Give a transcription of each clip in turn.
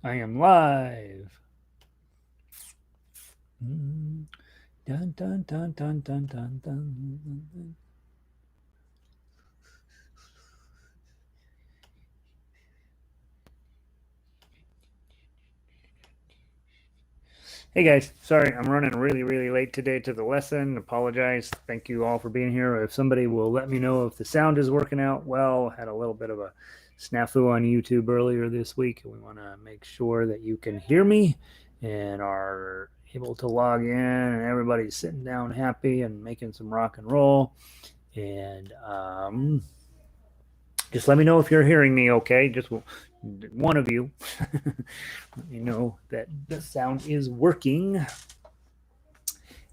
I am live. Dun, dun, dun, dun, dun, dun, dun, dun. Hey guys, sorry I'm running really late today to the lesson. Apologize. Thank you all for being here. If somebody will let me know if the sound is working out well, had a little bit of a snafu on YouTube earlier this week. We want to make sure that you can hear me and are able to log in and everybody's sitting down happy and making some rock and roll. And just let me know if you're hearing me okay. Just one of you. Let me know that the sound is working.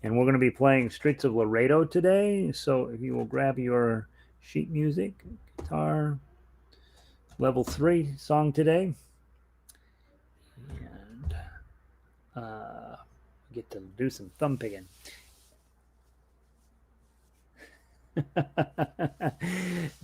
And we're going to be playing Streets of Laredo today. So if you will grab your sheet music, guitar, level 3 song today. And get to do some thumb picking.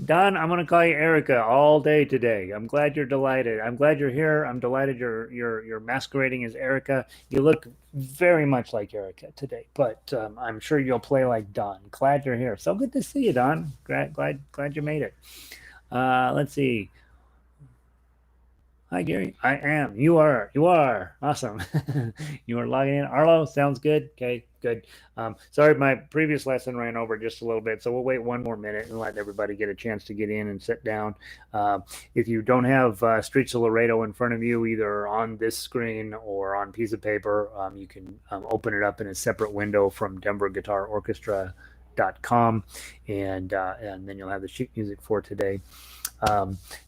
Don, I'm going to call you Erica all day today. I'm glad you're delighted. I'm glad you're here. I'm delighted you're masquerading as Erica. You look very much like Erica today, but I'm sure you'll play like Don. Glad you're here. So good to see you, Don. Glad you made it. Let's see. Hi, Gary. I am. You are. You are. Awesome. You are logging in. Arlo, sounds good. Okay, good. Sorry, my previous lesson ran over just a little bit, so we'll wait one more minute and let everybody get a chance to get in and sit down. If you don't have Streets of Laredo in front of you, either on this screen or on piece of paper, you can open it up in a separate window from denverguitarorchestra.com, and then you'll have the sheet music for today.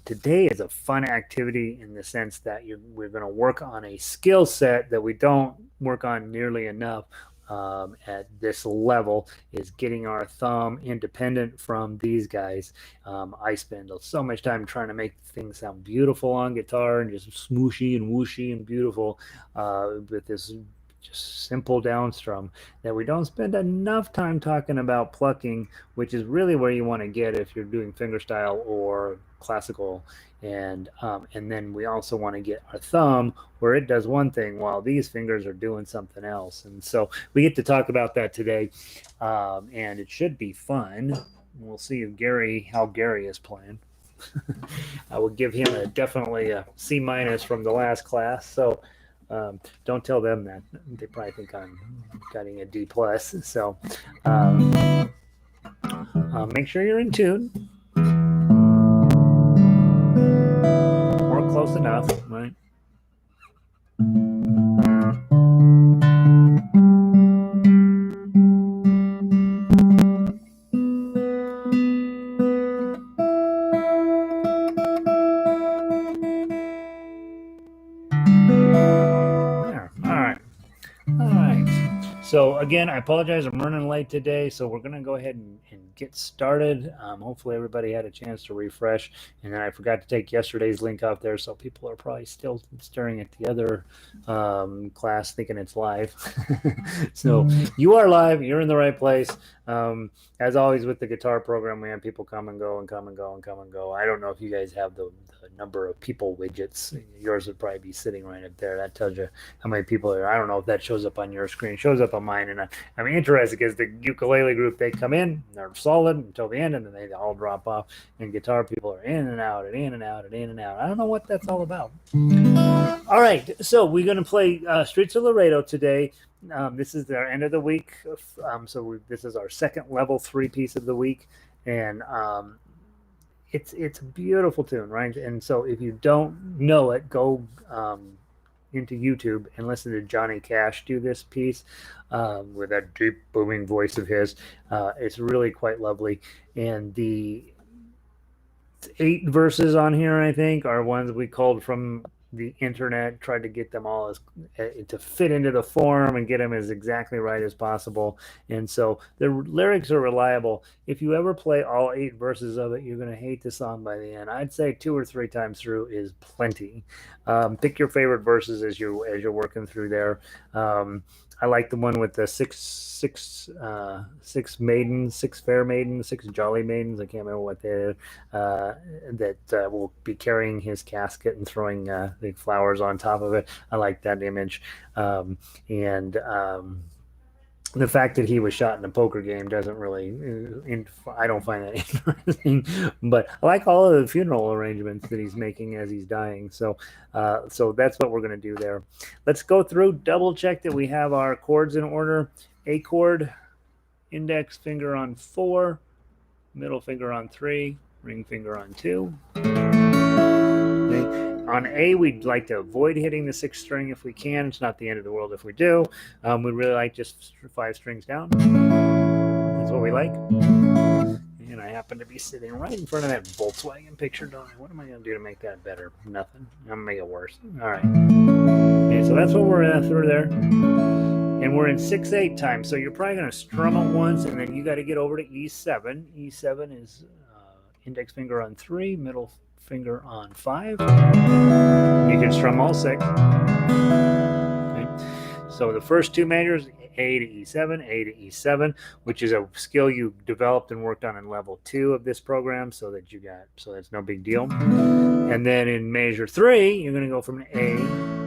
Today is a fun activity in the sense that we're going to work on a skill set that we don't work on nearly enough at this level, is getting our thumb independent from these guys. I spend so much time trying to make things sound beautiful on guitar and just smooshy and whooshy and beautiful with this just simple down strum, that we don't spend enough time talking about plucking, which is really where you want to get if you're doing fingerstyle or classical. And then we also want to get our thumb where it does one thing while these fingers are doing something else. And so we get to talk about that today, and it should be fun. We'll see how Gary is playing. I would give him definitely a C minus from the last class. So don't tell them that. They probably think I'm getting a D plus. So make sure you're in tune or close enough, right? There. All right. All right. So again, I apologize. I'm running late today, so we're going to go ahead and get started. Hopefully, everybody had a chance to refresh, and then I forgot to take yesterday's link off there, so people are probably still staring at the other class, thinking it's live. So you are live. You're in the right place. As always with the guitar program, we have people come and go and come and go and come and go. I don't know if you guys have the number of people widgets. Yours would probably be sitting right up there. That tells you how many people are. I don't know if that shows up on your screen. It shows up on mine, and I'm interested because the ukulele group, they come in, they're solid until the end, and then they all drop off. And guitar people are in and out and in and out and in and out. I don't know what that's all about. All right, so we're going to play Streets of Laredo today. This is the end of the week, this is our second level 3 piece of the week, and it's a beautiful tune, right? And so if you don't know it, go into YouTube and listen to Johnny Cash do this piece with that deep booming voice of his. It's really quite lovely, and the 8 verses on here, I think, are ones we culled from the internet, tried to get them all to fit into the form and get them as exactly right as possible. And so the lyrics are reliable. If you ever play all 8 verses of it, you're going to hate the song by the end. I'd say 2 or 3 times through is plenty. Pick your favorite verses as you're working through there. I like the one with the six maidens, six fair maidens, six jolly maidens. I can't remember what they're that will be carrying his casket and throwing the flowers on top of it. I like that image, and the fact that he was shot in a poker game doesn't really I don't find that interesting, but I like all of the funeral arrangements that he's making as he's dying. So that's what we're going to do there. Let's go through, double check that we have our chords in order. A chord, index finger on 4, middle finger on 3, ring finger on 2. On A, we'd like to avoid hitting the 6th string if we can. It's not the end of the world if we do. We really like just 5 strings down. That's what we like. And I happen to be sitting right in front of that Volkswagen picture, don't I? What am I going to do to make that better? Nothing. I'm going to make it worse. All right. Okay, so that's what we're through there. And we're in 6/8 time. So you're probably going to strum it once, and then you got to get over to E7. E7 is index finger on 3, middle finger on 5. You can strum all 6. Okay. So the first 2 measures, A to E7, A to E7, which is a skill you developed and worked on in level 2 of this program, so that's no big deal. And then in measure 3, you're going to go from an A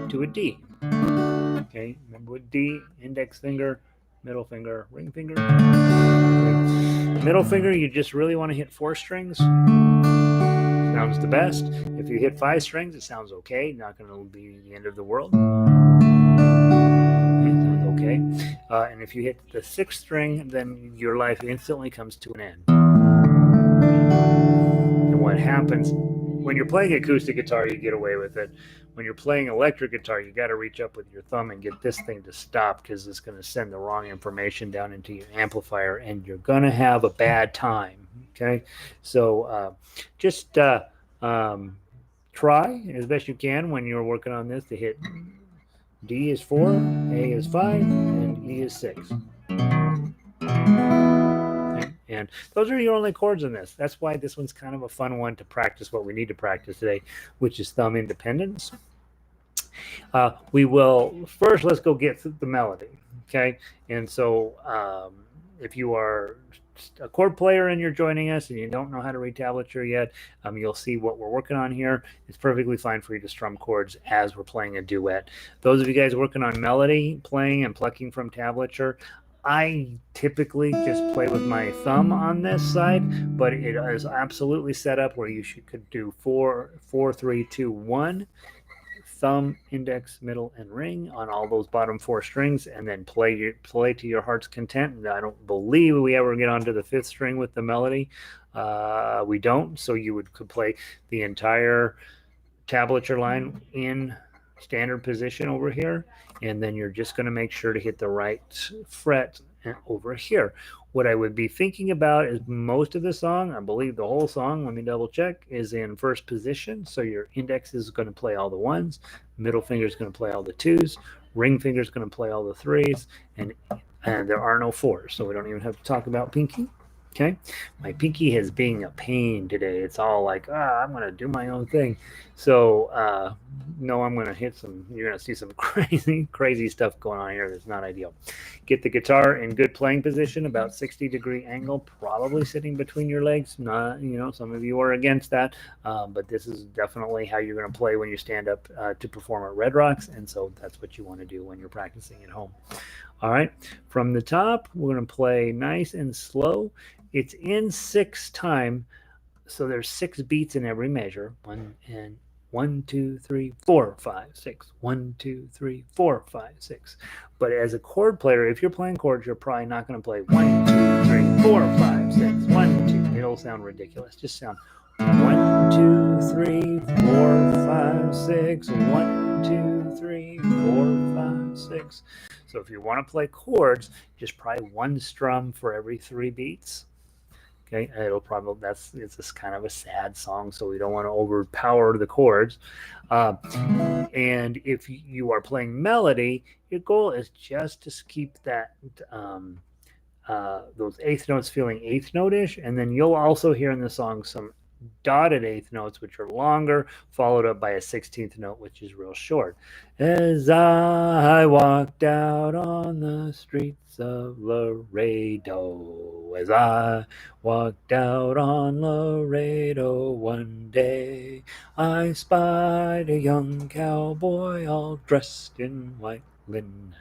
to a D. Okay, remember with D, index finger, middle finger, ring finger. Okay. Middle finger, you just really want to hit 4 strings. Sounds the best. If you hit 5 strings, it sounds okay. Not going to be the end of the world. It sounds okay. And if you hit the 6th string, then your life instantly comes to an end. And what happens when you're playing acoustic guitar, you get away with it. When you're playing electric guitar, you got to reach up with your thumb and get this thing to stop, because it's going to send the wrong information down into your amplifier, and you're going to have a bad time. Okay, so just try as best you can when you're working on this to hit D is 4, A is 5, and E is 6. Okay. And those are your only chords in this. That's why this one's kind of a fun one to practice what we need to practice today, which is thumb independence. We will first, let's go get the melody. Okay, and so if you are a chord player and you're joining us and you don't know how to read tablature yet, you'll see what we're working on here. It's perfectly fine for you to strum chords as we're playing a duet. Those of you guys working on melody playing and plucking from tablature, I typically just play with my thumb on this side, but it is absolutely set up where you could do 4, 3, 2, 1. Thumb, index, middle, and ring on all those bottom 4 strings, and then play to your heart's content. And I don't believe we ever get onto the 5th string with the melody. We don't, so you could play the entire tablature line in standard position over here, and then you're just going to make sure to hit the right fret over here. What I would be thinking about is most of the song, I believe the whole song, let me double check, is in first position. So your index is going to play all the 1s, middle finger is going to play all the 2s, ring finger is going to play all the 3s, and there are no 4s. So we don't even have to talk about pinky. Okay, my pinky is being a pain today. It's all like, I'm going to do my own thing. So, no, I'm going to hit some, you're going to see some crazy stuff going on here that's not ideal. Get the guitar in good playing position, about 60-degree angle, probably sitting between your legs. Not, some of you are against that, but this is definitely how you're going to play when you stand up to perform at Red Rocks, and so that's what you want to do when you're practicing at home. All right, from the top, we're going to play nice and slow. It's in 6 time, so there's 6 beats in every measure. 1, 2, 3, 4, 5, 6. 1, 2, 3, 4, 5, 6. But as a chord player, if you're playing chords, you're probably not going to play 1, 2, 3, 4, 5, 6. 1, 2. It'll sound ridiculous. Just sound 1, 2, 3, 4, 5, 6. 1, 2, 3, 4, 5, 6. So if you want to play chords, just probably 1 strum for every 3 beats. Okay, it's just kind of a sad song, so we don't want to overpower the chords. And if you are playing melody, your goal is just to keep that those 8th notes feeling 8th note-ish, and then you'll also hear in the song some dotted eighth notes, which are longer, followed up by a 16th note, which is real short. As I walked out on the streets of Laredo, as I walked out on Laredo one day, I spied a young cowboy all dressed in white linen,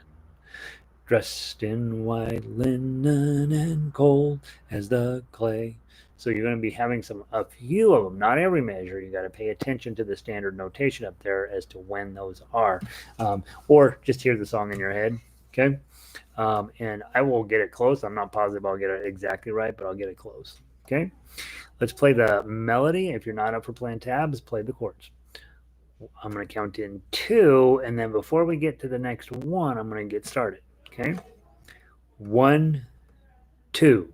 dressed in white linen and cold as the clay. So you're going to be having a few of them, not every measure. You got to pay attention to the standard notation up there as to when those are, or just hear the song in your head. Okay, and I will get it close. I'm not positive I'll get it exactly right, but I'll get it close. Okay, let's play the melody. If you're not up for playing tabs, play the chords. I'm going to count in 2, and then before we get to the next one, I'm going to get started. Okay, 1, 2.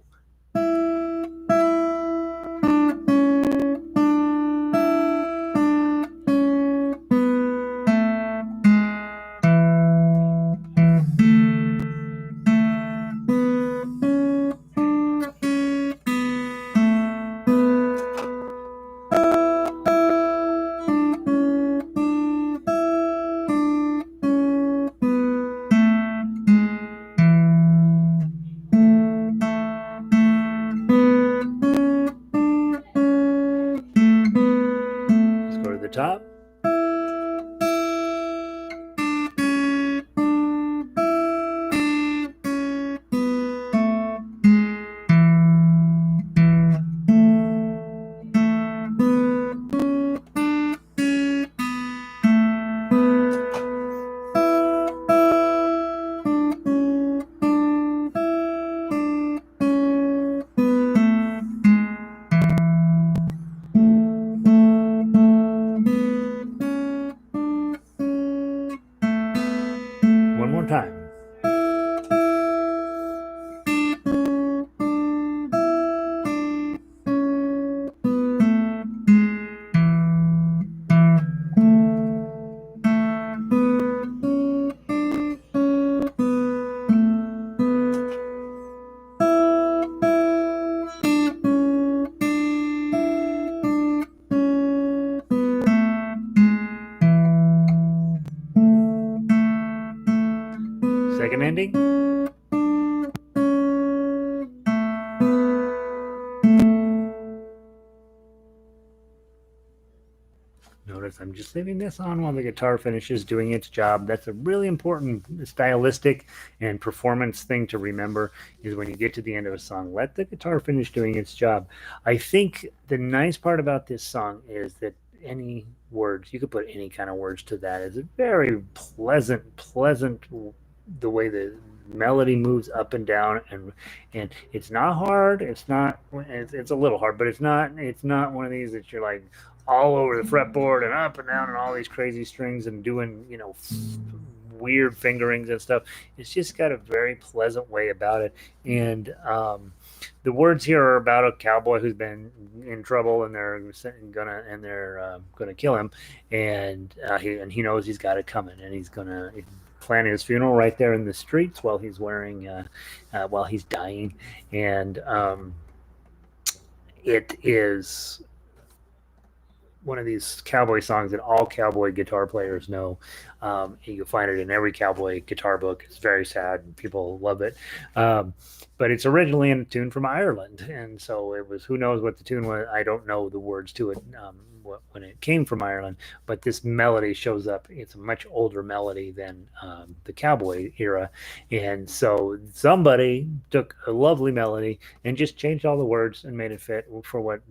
Let's go to the top. One more time. Second ending. Notice I'm just leaving this on while the guitar finishes doing its job. That's a really important stylistic and performance thing to remember, is when you get to the end of a song, let the guitar finish doing its job. I think the nice part about this song is that any words, you could put any kind of words to that. It's a very pleasant the way the melody moves up and down, and it's not hard. It's a little hard, but it's not one of these that you're like all over the fretboard and up and down and all these crazy strings and doing weird fingerings and stuff. It's just got a very pleasant way about it. And the words here are about a cowboy who's been in trouble, and they're gonna kill him, and he knows he's got it coming, and he's gonna plan his funeral right there in the streets while he's dying. And it is one of these cowboy songs that all cowboy guitar players know. You find it in every cowboy guitar book. It's very sad. People love it. But it's originally in a tune from Ireland. And so it was, who knows what the tune was? I don't know the words to it when it came from Ireland. But this melody shows up. It's a much older melody than the cowboy era. And so somebody took a lovely melody and just changed all the words and made it fit for what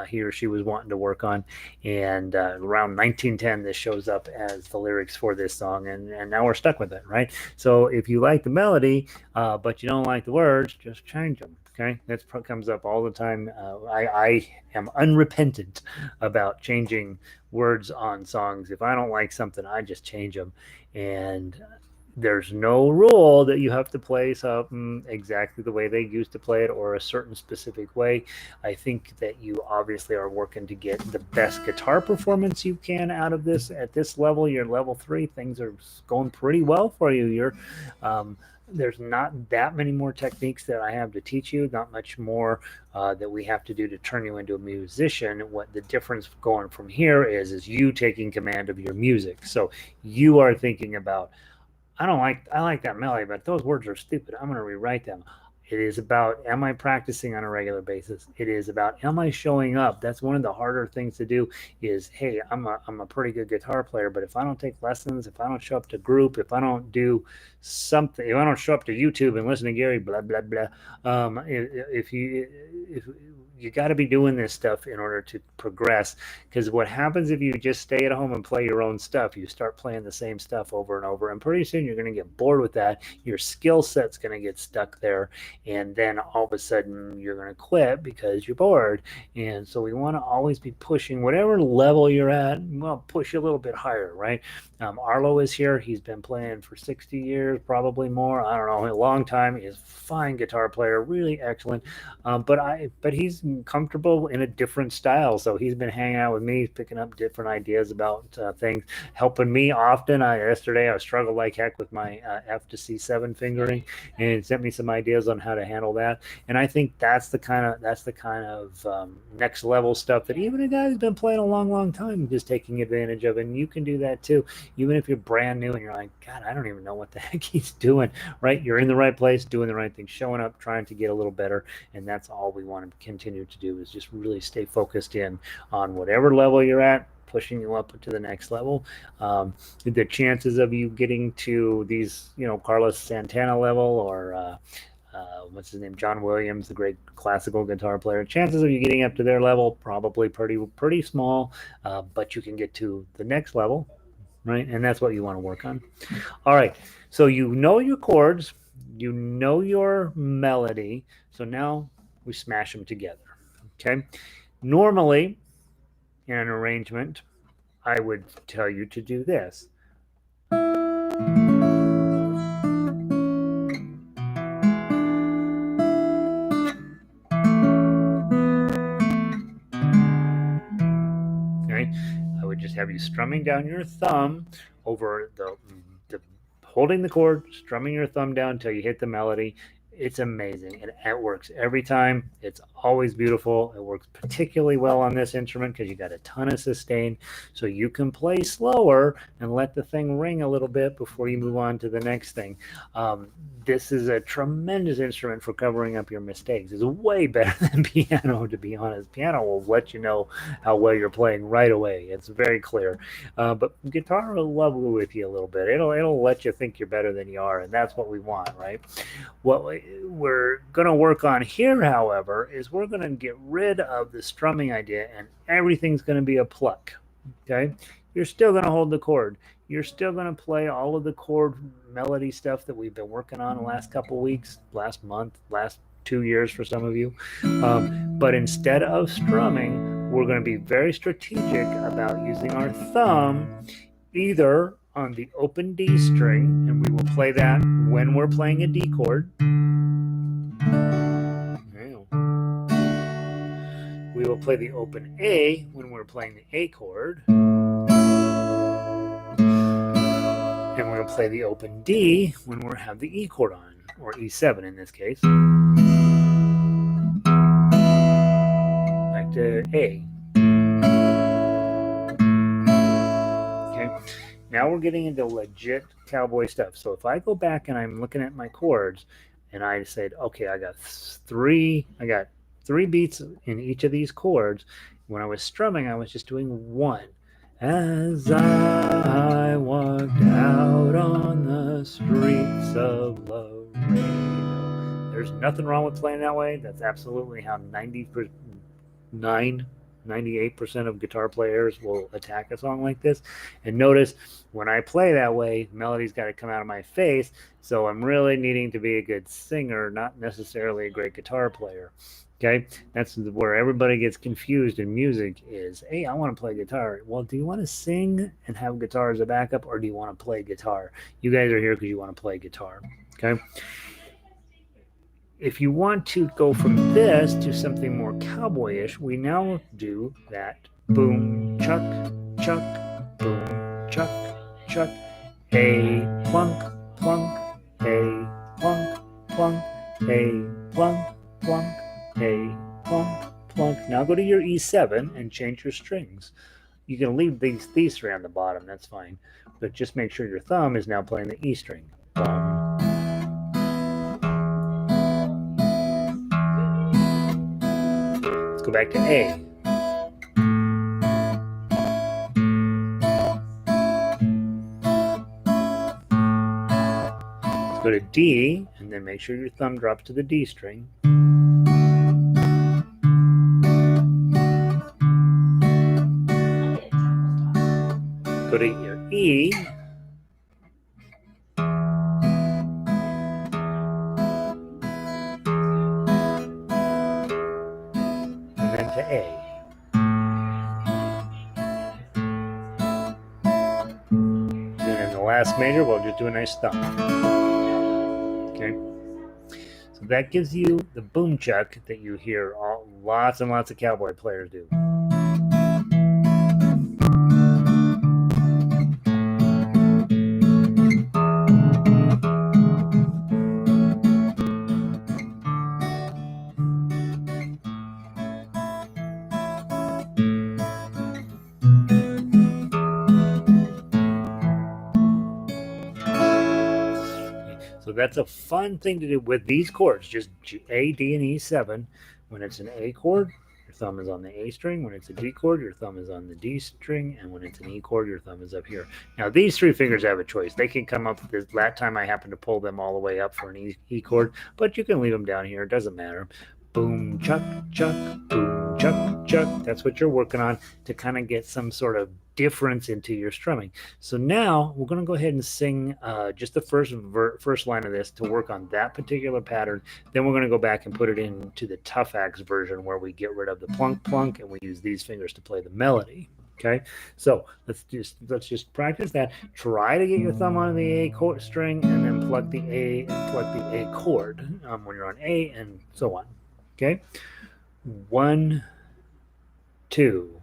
he or she was wanting to work on. And around 1910, this shows up as the lyrics for this song, and now we're stuck with it, right? So if you like the melody, but you don't like the words, just change them. Okay, that comes up all the time. I am unrepentant about changing words on songs. If I don't like something, I just change them. And there's no rule that you have to play something exactly the way they used to play it or a certain specific way. I think that you obviously are working to get the best guitar performance you can out of this at this level. You're level 3. Things are going pretty well for you. You're there's not that many more techniques that I have to teach you, not much more that we have to do to turn you into a musician. What the difference going from here is you taking command of your music. So you are thinking about, I like that melody, but those words are stupid. I'm going to rewrite them. It is about, am I practicing on a regular basis? It is about, am I showing up? That's one of the harder things to do is, hey, I'm a pretty good guitar player, but if I don't take lessons, if I don't show up to group, if I don't do something, if I don't show up to YouTube and listen to Gary, blah, blah, blah. If you got to be doing this stuff in order to progress, because what happens if you just stay at home and play your own stuff, you start playing the same stuff over and over, and pretty soon you're going to get bored with that. Your skill set's going to get stuck there, and then all of a sudden you're going to quit because you're bored. And so we want to always be pushing whatever level you're at. Well, push a little bit higher, right? Arlo is here. He's been playing for 60 years, probably more. I don't know, a long time. He's a fine guitar player, really excellent. But he's comfortable in a different style. So he's been hanging out with me, picking up different ideas about things, helping me often. Yesterday I struggled like heck with my F to C7 fingering, and sent me some ideas on how to handle that. And I think that's the kind of next level stuff that even a guy who's been playing a long, long time is taking advantage of. And you can do that too, even if you're brand new and you're like, God, I don't even know what the heck he's doing. Right? You're in the right place, doing the right thing, showing up, trying to get a little better. And that's all we want to continue to do, is just really stay focused in on whatever level you're at, pushing you up to the next level. The chances of you getting to these, Carlos Santana level, or what's his name, John Williams, the great classical guitar player, chances of you getting up to their level probably pretty small, but you can get to the next level, right? And that's what you want to work on. All right, so you know your chords, you know your melody, so now we smash them together. Okay, normally in an arrangement, I would tell you to do this. Okay, I would just have you strumming down your thumb over the holding the chord, strumming your thumb down until you hit the melody. It's amazing, and it works every time. It's always beautiful. It works particularly well on this instrument because you got a ton of sustain, so you can play slower and let the thing ring a little bit before you move on to the next thing. This is a tremendous instrument for covering up your mistakes. It's way better than piano, to be honest. Piano will let you know how well you're playing right away. It's very clear. But guitar will level with you a little bit. It'll let you think you're better than you are, and that's what we want, right? What we're going to work on here, however, is we're going to get rid of the strumming idea, and everything's going to be a pluck. Okay? You're still going to hold the chord. You're still going to play all of the chord melody stuff that we've been working on the last couple of weeks, last month, last 2 years for some of you. But instead of strumming, we're going to be very strategic about using our thumb either on the open D string, and we will play that when we're playing a D chord. We will play the open A when we're playing the A chord. And we're going to play the open D when we have the E chord on, or E7 in this case. Back to A. Okay. Now we're getting into legit cowboy stuff. So if I go back and I'm looking at my chords, and I said, okay, I got three beats in each of these chords. When I was strumming, I was just doing one. As I walked out on the streets of Laredo. There's nothing wrong with playing that way. That's absolutely how 98% of guitar players will attack a song like this. And notice when I play that way, melody's got to come out of my face. So I'm really needing to be a good singer, not necessarily a great guitar player. Okay, that's where everybody gets confused in music is, hey, I want to play guitar. Well, do you want to sing and have guitar as a backup, or do you want to play guitar? You guys are here because you want to play guitar. Okay. If you want to go from this to something more cowboyish, we now do that boom, chuck, chuck, boom, chuck, chuck, a plunk, plunk, a plunk, plunk, A, plunk, plunk, A, plunk, plunk. Now go to your E7 and change your strings. You can leave these three on the bottom, that's fine. But just make sure your thumb is now playing the E string. Bum. Let's go back to A. Let's go to D, and then make sure your thumb drops to the D string. Go to your E. And then to A. And in the last major, we'll just do a nice thumb. Okay. So that gives you the boom chuck that you hear lots and lots of cowboy players do. So that's a fun thing to do with these chords, just A, D, and E7. When it's an A chord, your thumb is on the A string. When it's a D chord, your thumb is on the D string. And when it's an E chord, your thumb is up here. Now, these three fingers have a choice. They can come up with this. That time I happened to pull them all the way up for an E chord, but you can leave them down here. It doesn't matter. Boom, chuck, chuck, boom, chuck, chuck. That's what you're working on to kind of get some sort of difference into your strumming. So now we're going to go ahead and sing just the first line of this to work on that particular pattern. Then we're going to go back and put it into the tough axe version where we get rid of the plunk plunk and we use these fingers to play the melody. Okay, so let's just practice that. Try to get your thumb on the A chord string and then plug the A and plug the A chord when you're on A and so on. Okay, 1, 2.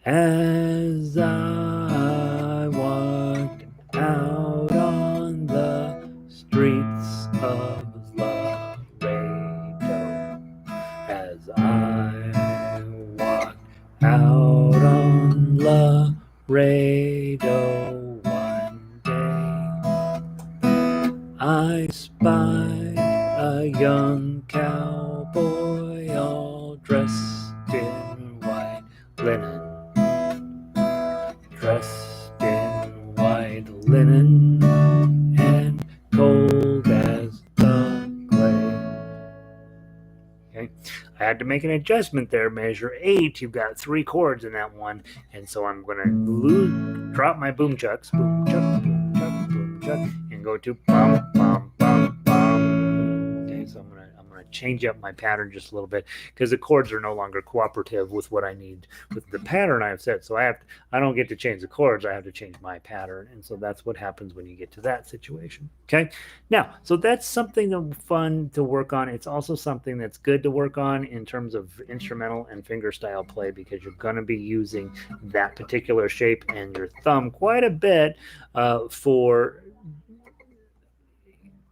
As I walked out on the streets of Laredo, as I walked out on Laredo one day, I spied a young cowboy all dressed in white linen. Dressed in white linen and cold as the clay. Okay, I had to make an adjustment there. Measure 8. You've got 3 chords in that one, and so I'm going to drop my boom chucks, boom chuck, boom chuck, boom chuck, and go to bum bum bum bum. Okay, so I'm going to change up my pattern just a little bit because the chords are no longer cooperative with what I need with the pattern I have set. So I don't get to change the chords. I have to change my pattern. And so that's what happens when you get to that situation. Okay. Now, so that's something fun to work on. It's also something that's good to work on in terms of instrumental and fingerstyle play because you're going to be using that particular shape and your thumb quite a bit for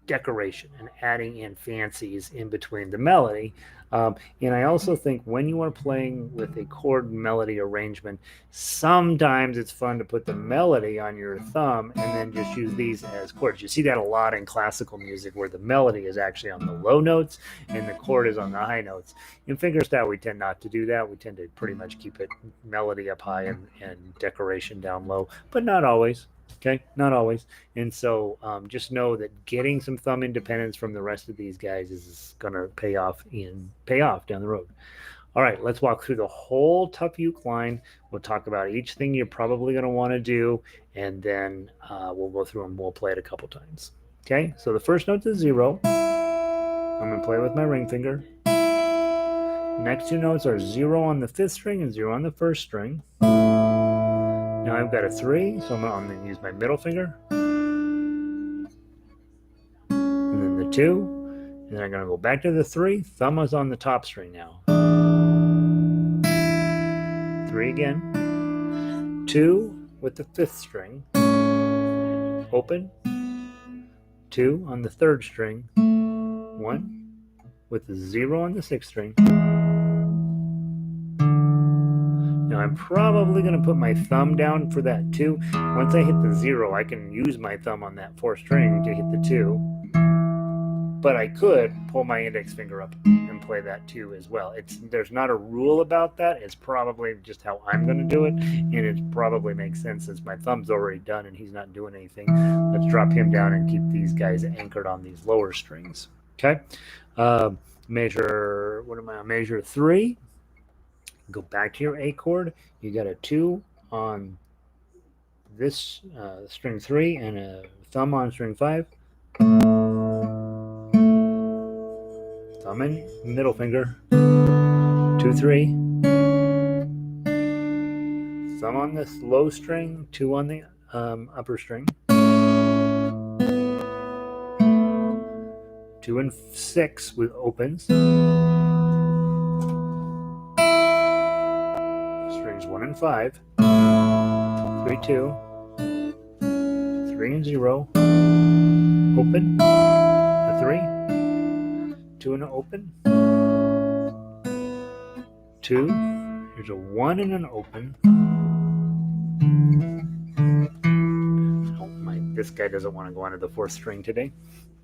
decoration and adding in fancies in between the melody. And I also think when you are playing with a chord melody arrangement, sometimes it's fun to put the melody on your thumb and then just use these as chords. You see that a lot in classical music where the melody is actually on the low notes and the chord is on the high notes. In fingerstyle, we tend not to do that. We tend to pretty much keep it melody up high and decoration down low, but not always. Okay, not always. And so just know that getting some thumb independence from the rest of these guys is going to pay off down the road. All right, let's walk through the whole tough uke line. We'll talk about each thing you're probably going to want to do, and then we'll go through and we'll play it a couple times. Okay, so the first note is 0. I'm going to play with my ring finger. Next 2 notes are 0 on the 5th string and 0 on the 1st string. Now I've got a 3, so I'm going to use my middle finger. And then the 2. And then I'm going to go back to the 3. Thumb is on the top string now. 3 again. 2 with the 5th string. Open. 2 on the 3rd string. 1 with the 0 on the 6th string. Now I'm probably going to put my thumb down for that 2. Once I hit the 0, I can use my thumb on that 4th string to hit the 2. But I could pull my index finger up and play that 2 as well. There's not a rule about that. It's probably just how I'm going to do it, and it probably makes sense since my thumb's already done and he's not doing anything. Let's drop him down and keep these guys anchored on these lower strings. Okay. Measure, what am I on? Measure 3. Go back to your A chord. You got a 2 on this string 3 and a thumb on string 5. Thumb and middle finger. 2, 3. Thumb on this low string, 2 on the upper string. 2 and 6 with opens. Strings 1 and 5. 3, 2. 3 and 0. Open. A 3. 2 and an open. 2. Here's a 1 and an open. Oh my, this guy doesn't want to go onto the 4th string today.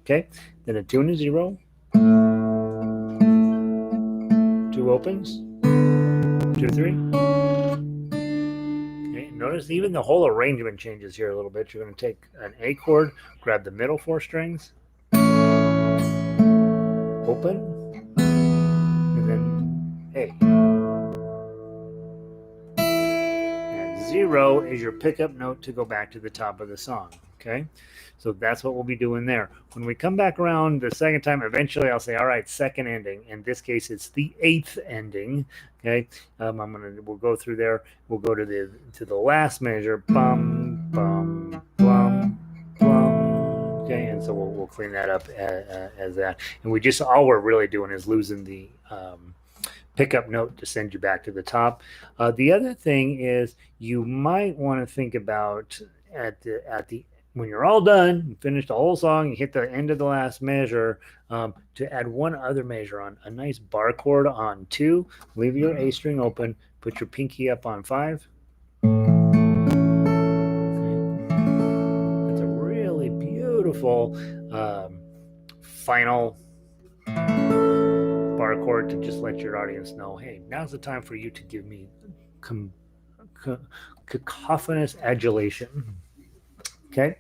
Okay, then a 2 and a 0. 2 opens. 2, 3. Okay, notice even the whole arrangement changes here a little bit. You're going to take an A chord, grab the middle 4 strings, open, and then A. And 0 is your pickup note to go back to the top of the song. Okay, so that's what we'll be doing there. When we come back around the second time, eventually I'll say, all right, second ending. In this case, it's the 8th ending. Okay, we'll go through there. We'll go to the last measure, bum, bum, blum, blum. Okay, and so we'll clean that up as that. And all we're really doing is losing the pickup note to send you back to the top. The other thing is you might want to think about at the when you're all done, you finish the whole song, you hit the end of the last measure, to add one other measure on a nice bar chord on 2. Leave your A string open. Put your pinky up on 5. It's a really beautiful final bar chord to just let your audience know, hey, now's the time for you to give me cacophonous adulation. Okay,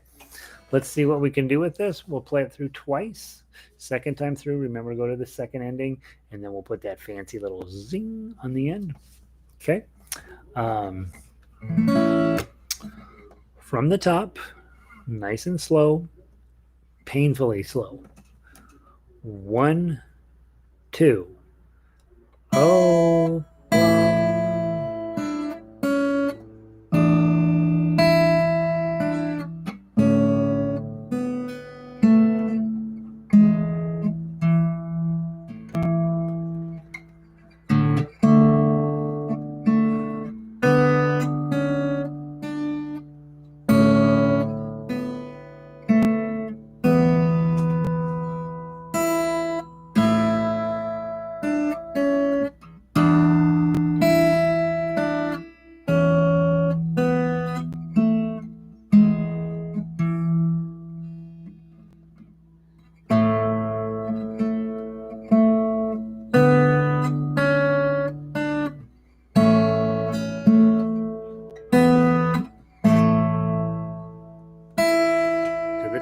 let's see what we can do with this. We'll play it through twice. Second time through, remember to go to the second ending, and then we'll put that fancy little zing on the end. Okay. From the top, nice and slow, painfully slow. 1, 2. Oh.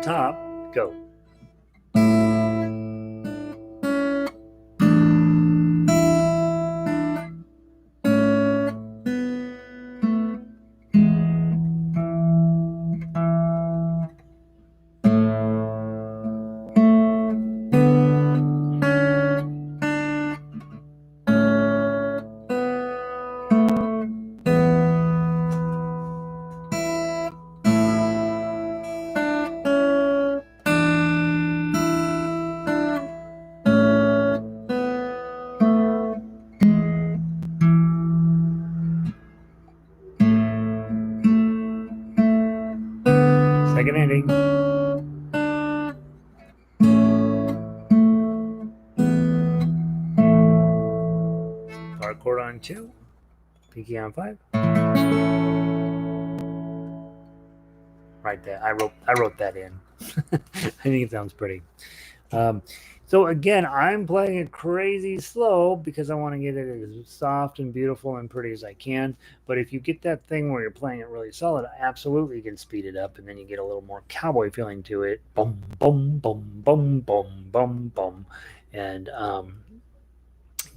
Top, go. Second ending. 2, pinky on 5. Right there. I wrote that in. I think it sounds pretty. So again, I'm playing it crazy slow because I want to get it as soft and beautiful and pretty as I can. But if you get that thing where you're playing it really solid, absolutely you can speed it up, and then you get a little more cowboy feeling to it. Boom, boom, boom, boom, boom, boom, boom, and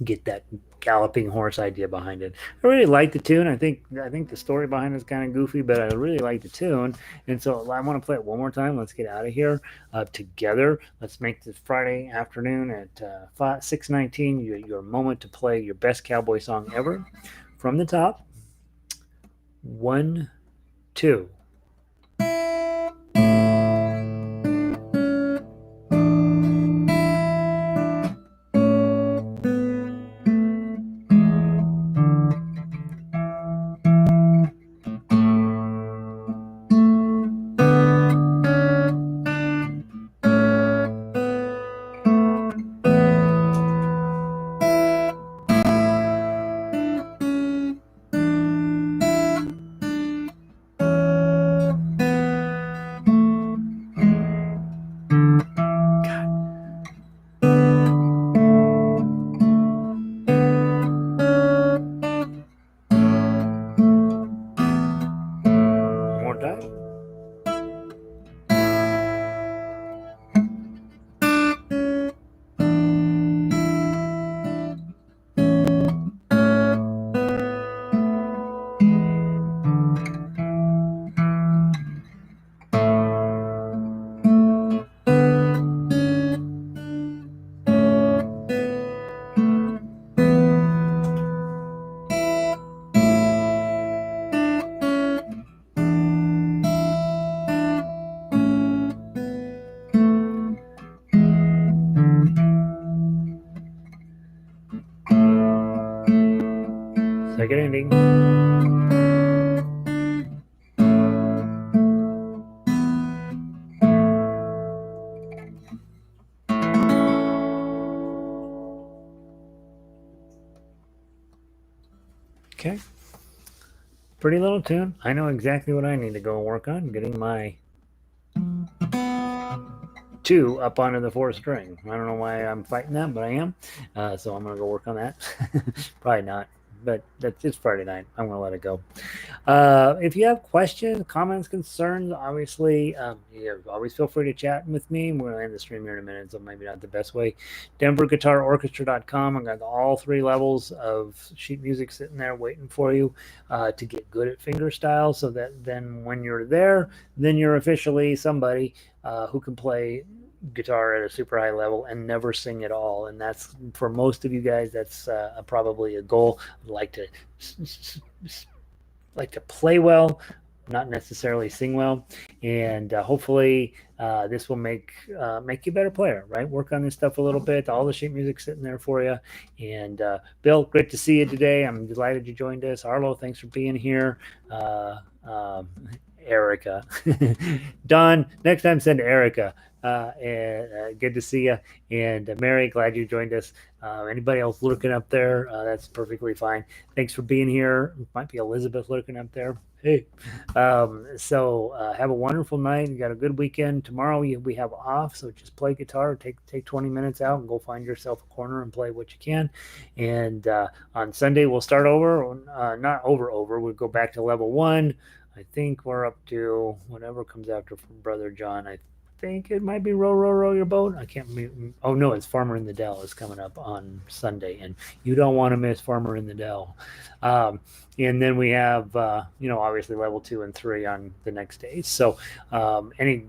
get that galloping horse idea behind it. I really like the tune. I think the story behind it is kind of goofy, but I really like the tune. And so I want to play it one more time. Let's get out of here together. Let's make this Friday afternoon at 6:19 your moment to play your best cowboy song ever. From the top, 1, 2. More time. Second ending. Okay. Pretty little tune. I know exactly what I need to go and work on, getting my 2 up onto the 4th string. I don't know why I'm fighting that, but I am. So I'm going to go work on that. Probably not, but it's Friday night. I'm going to let it go. If you have questions, comments, concerns, obviously, always feel free to chat with me. We're going to end the stream here in a minute, so maybe not the best way. DenverGuitarOrchestra.com. I've got all 3 levels of sheet music sitting there waiting for you to get good at fingerstyle, so that then when you're there, then you're officially somebody who can play guitar at a super high level and never sing at all. And that's, for most of you guys, that's probably a goal. I'd like to play well, not necessarily sing well, and hopefully this will make you a better player, right? Work on this stuff a little bit. All the sheet music sitting there for you. And Bill, great to see you today. I'm delighted you joined us. Arlo, thanks for being here. Erica. Don, next time send Erica. Good to see you. And Mary, glad you joined us. Anybody else lurking up there, that's perfectly fine. Thanks for being here. Might be Elizabeth lurking up there. Hey. So have a wonderful night. You got a good weekend. Tomorrow we have off, so just play guitar. Take 20 minutes out and go find yourself a corner and play what you can. And on Sunday we'll start over. Not over. We'll go back to level 1. I think we're up to whatever comes after from Brother John. I think it might be row your boat. I can't. Oh no, it's Farmer in the Dell is coming up on Sunday, and you don't want to miss Farmer in the Dell. And then we have obviously level 2 and 3 on the next days. So any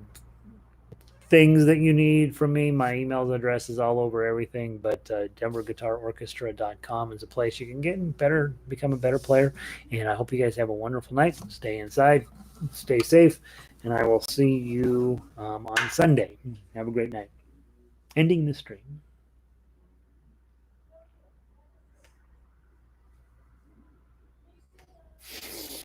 things that you need from me, my email address is all over everything, but DenverGuitarOrchestra.com is a place you can become a better player. And I hope you guys have a wonderful night. Stay inside, stay safe, and I will see you on Sunday. Have a great night. Ending the stream.